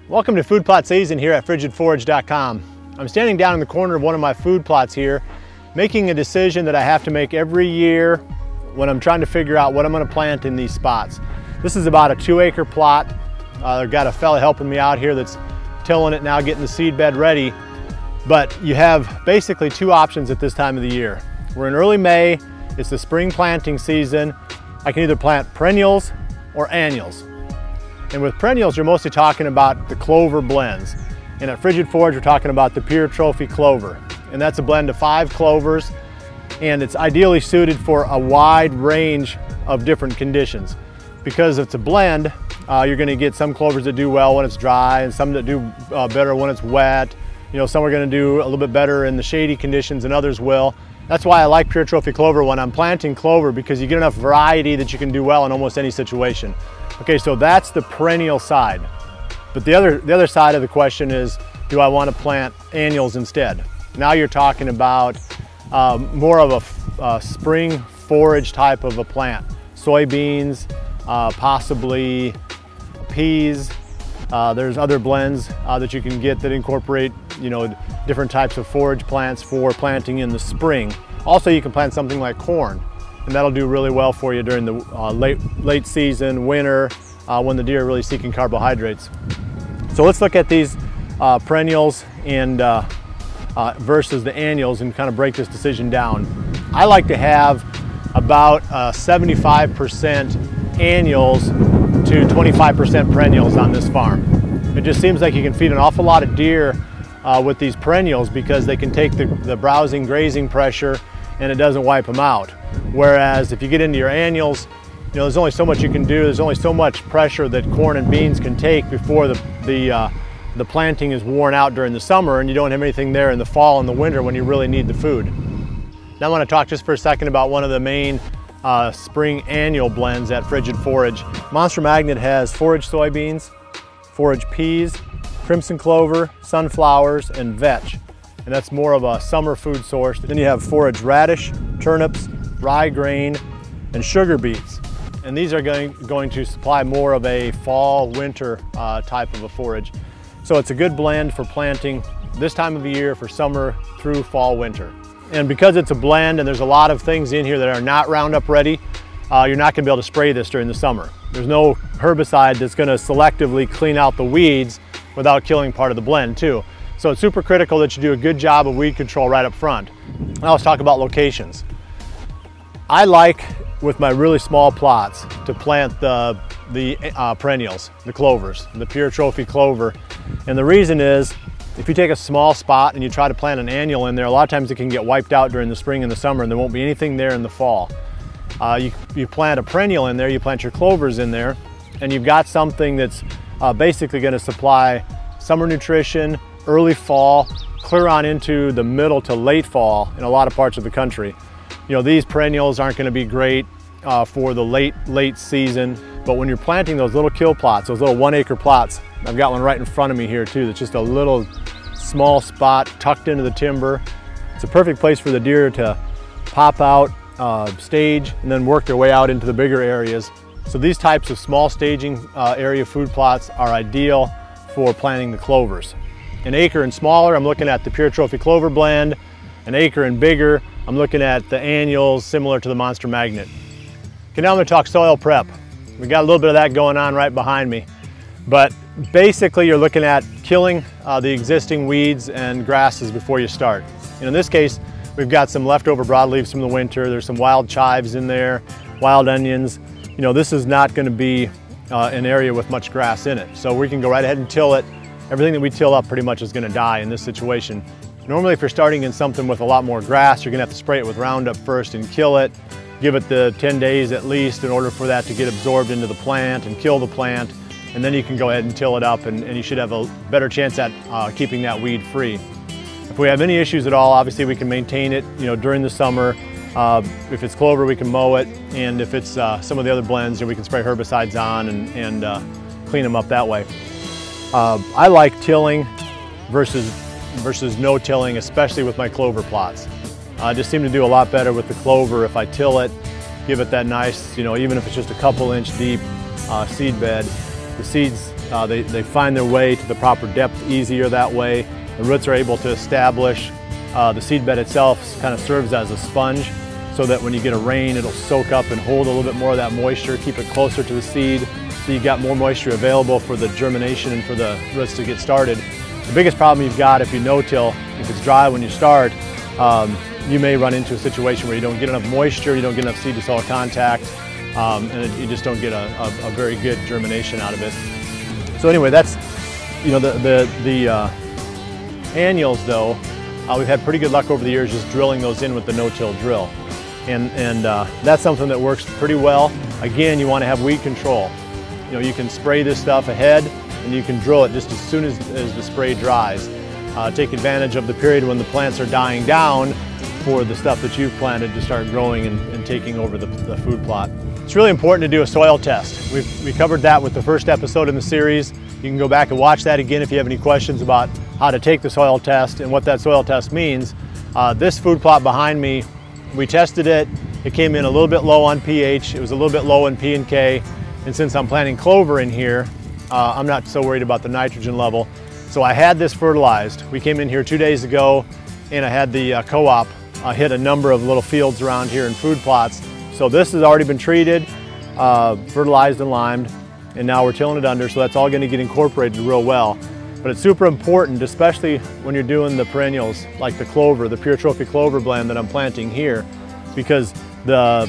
Welcome to food plot season here at frigidforage.com. I'm standing down in the corner of one of my food plots here, making a decision that I have to make every year when I'm trying to figure out what I'm going to plant in these spots. This is about a 2-acre plot. I've got a fella helping me out here that's tilling it now, getting the seed bed ready. But you have basically two options at this time of the year. We're in early May, it's the spring planting season. I can either plant perennials or annuals. And with perennials, you're mostly talking about the clover blends. And at Frigid Forage, we're talking about the Pure Trophy Clover. And that's a blend of 5 clovers, and it's ideally suited for a wide range of different conditions. Because it's a blend, you're gonna get some clovers that do well when it's dry, and some that do better when it's wet. You know, some are gonna do a little bit better in the shady conditions and others will. That's why I like Pure Trophy Clover when I'm planting clover, because you get enough variety that you can do well in almost any situation. Okay, so that's the perennial side. But the other side of the question is, do I want to plant annuals instead? Now you're talking about more of a spring forage type of a plant. Soybeans, possibly peas. There's other blends that you can get that incorporate, you know, different types of forage plants for planting in the spring. Also, you can plant something like corn, and that'll do really well for you during the late season, winter, when the deer are really seeking carbohydrates. So let's look at these perennials and versus the annuals and kind of break this decision down. I like to have about 75% annuals to 25% perennials on this farm. It just seems like you can feed an awful lot of deer with these perennials because they can take the browsing, grazing pressure, and it doesn't wipe them out. Whereas if you get into your annuals, you know, there's only so much you can do. There's only so much pressure that corn and beans can take before the planting is worn out during the summer, and you don't have anything there in the fall and the winter when you really need the food. Now I want to talk just for a second about one of the main spring annual blends at Frigid Forage. Monster Magnet has forage soybeans, forage peas, crimson clover, sunflowers, and vetch. And that's more of a summer food source. Then you have forage radish, turnips, rye grain, and sugar beets. And these are going to supply more of a fall, winter type of a forage. So it's a good blend for planting this time of the year for summer through fall, winter. And because it's a blend and there's a lot of things in here that are not Roundup ready, you're not gonna be able to spray this during the summer. There's no herbicide that's gonna selectively clean out the weeds without killing part of the blend too. So it's super critical that you do a good job of weed control right up front. Now let's talk about locations. I like, with my really small plots, to plant the perennials, the clovers, the Pure Trophy Clover. And the reason is, if you take a small spot and you try to plant an annual in there, a lot of times it can get wiped out during the spring and the summer, and there won't be anything there in the fall. You plant a perennial in there, you plant your clovers in there, and you've got something that's basically going to supply summer nutrition, early fall, clear on into the middle to late fall in a lot of parts of the country. You know, these perennials aren't going to be great for the late season, but when you're planting those little kill plots, those little 1-acre plots, I've got one right in front of me here too, that's just a little small spot tucked into the timber. It's a perfect place for the deer to pop out, stage, and then work their way out into the bigger areas. So these types of small staging area food plots are ideal for planting the clovers. An acre and smaller, I'm looking at the Pure Trophy Clover blend. An acre and bigger, I'm looking at the annuals similar to the Monster Magnet. Okay, now I'm going to talk soil prep. We got a little bit of that going on right behind me. But basically you're looking at killing the existing weeds and grasses before you start. And in this case, we've got some leftover broadleaves from the winter. There's some wild chives in there, wild onions. You know, this is not going to be an area with much grass in it. So we can go right ahead and till it. Everything that we till up pretty much is going to die in this situation. Normally, if you're starting in something with a lot more grass, you're going to have to spray it with Roundup first and kill it. Give it the 10 days at least in order for that to get absorbed into the plant and kill the plant. And then you can go ahead and till it up, and you should have a better chance at keeping that weed free. If we have any issues at all, obviously we can maintain it, you know, during the summer. If it's clover, we can mow it, and if it's some of the other blends, we can spray herbicides on and clean them up that way. I like tilling versus no tilling, especially with my clover plots. I just seem to do a lot better with the clover if I till it, give it that nice, you know, even if it's just a couple inch deep seed bed. The seeds They find their way to the proper depth easier that way. The roots are able to establish. The seed bed itself kind of serves as a sponge, so that when you get a rain, it'll soak up and hold a little bit more of that moisture, keep it closer to the seed, so you got more moisture available for the germination and for the roots to get started. The biggest problem you've got if you no-till, if it's dry when you start, you may run into a situation where you don't get enough moisture, you don't get enough seed to soil contact, and you just don't get a very good germination out of it. So anyway, that's, you know, the annuals though, we've had pretty good luck over the years just drilling those in with the no-till drill. And that's something that works pretty well. Again, you want to have weed control. You know, you can spray this stuff ahead and you can drill it just as soon as the spray dries. Take advantage of the period when the plants are dying down for the stuff that you've planted to start growing and taking over the food plot. It's really important to do a soil test. We covered that with the first episode in the series. You can go back and watch that again if you have any questions about how to take the soil test and what that soil test means. This food plot behind me, we tested it. It came in a little bit low on pH. It was a little bit low in P and K. And since I'm planting clover in here, I'm not so worried about the nitrogen level. So I had this fertilized. We came in here 2 days ago and I had the co-op hit a number of little fields around here in food plots. So this has already been treated, fertilized and limed, and now we're tilling it under, so that's all going to get incorporated real well. But it's super important, especially when you're doing the perennials, like the clover, the pure trophy clover blend that I'm planting here, because the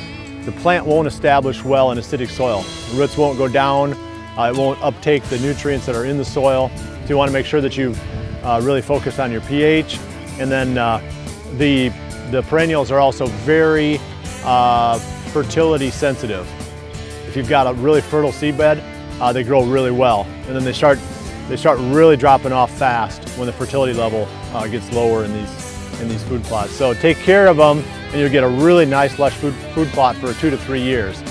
plant won't establish well in acidic soil. The roots won't go down, it won't uptake the nutrients that are in the soil. So you want to make sure that you really focus on your pH. And then the perennials are also very fertility sensitive. If you've got a really fertile seed bed, they grow really well. And then they start really dropping off fast when the fertility level gets lower in these food plots. So take care of them and you'll get a really nice lush food plot for 2 to 3 years.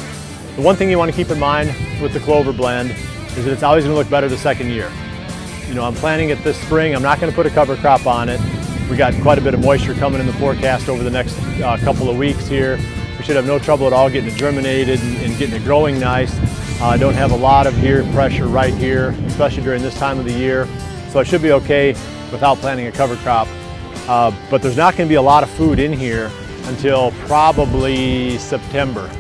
The one thing you want to keep in mind with the clover blend is that it's always going to look better the second year. You know, I'm planting it this spring. I'm not going to put a cover crop on it. We got quite a bit of moisture coming in the forecast over the next couple of weeks here. We should have no trouble at all getting it germinated and getting it growing nice. I don't have a lot of ear pressure right here, especially during this time of the year. So I should be okay without planting a cover crop. But there's not going to be a lot of food in here until probably September.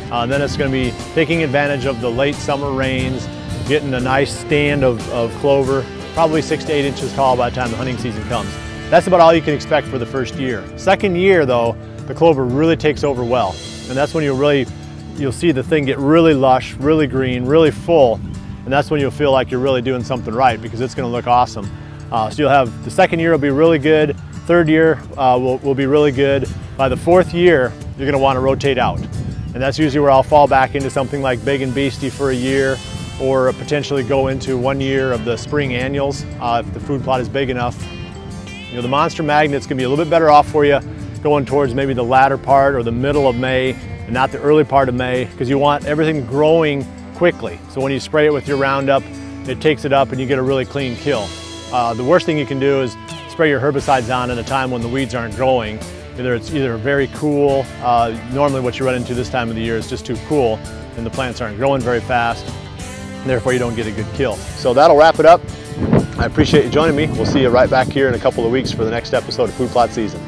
Then it's going to be taking advantage of the late summer rains, getting a nice stand of clover, probably 6 to 8 inches tall by the time the hunting season comes. That's about all you can expect for the first year. Second year though, the clover really takes over well. And that's when you'll see the thing get really lush, really green, really full. And that's when you'll feel like you're really doing something right, because it's going to look awesome. So you'll have, the second year will be really good. Third year will be really good. By the fourth year, you're going to want to rotate out. And that's usually where I'll fall back into something like Big and Beastie for a year, or potentially go into 1 year of the spring annuals if the food plot is big enough. You know, the monster magnet's going to be a little bit better off for you going towards maybe the latter part or the middle of May and not the early part of May, because you want everything growing quickly. So when you spray it with your Roundup, it takes it up and you get a really clean kill. The worst thing you can do is spray your herbicides on at a time when the weeds aren't growing. It's either very cool, normally what you run into this time of the year is just too cool and the plants aren't growing very fast, and therefore you don't get a good kill. So that'll wrap it up. I appreciate you joining me. We'll see you right back here in a couple of weeks for the next episode of Food Plot Season.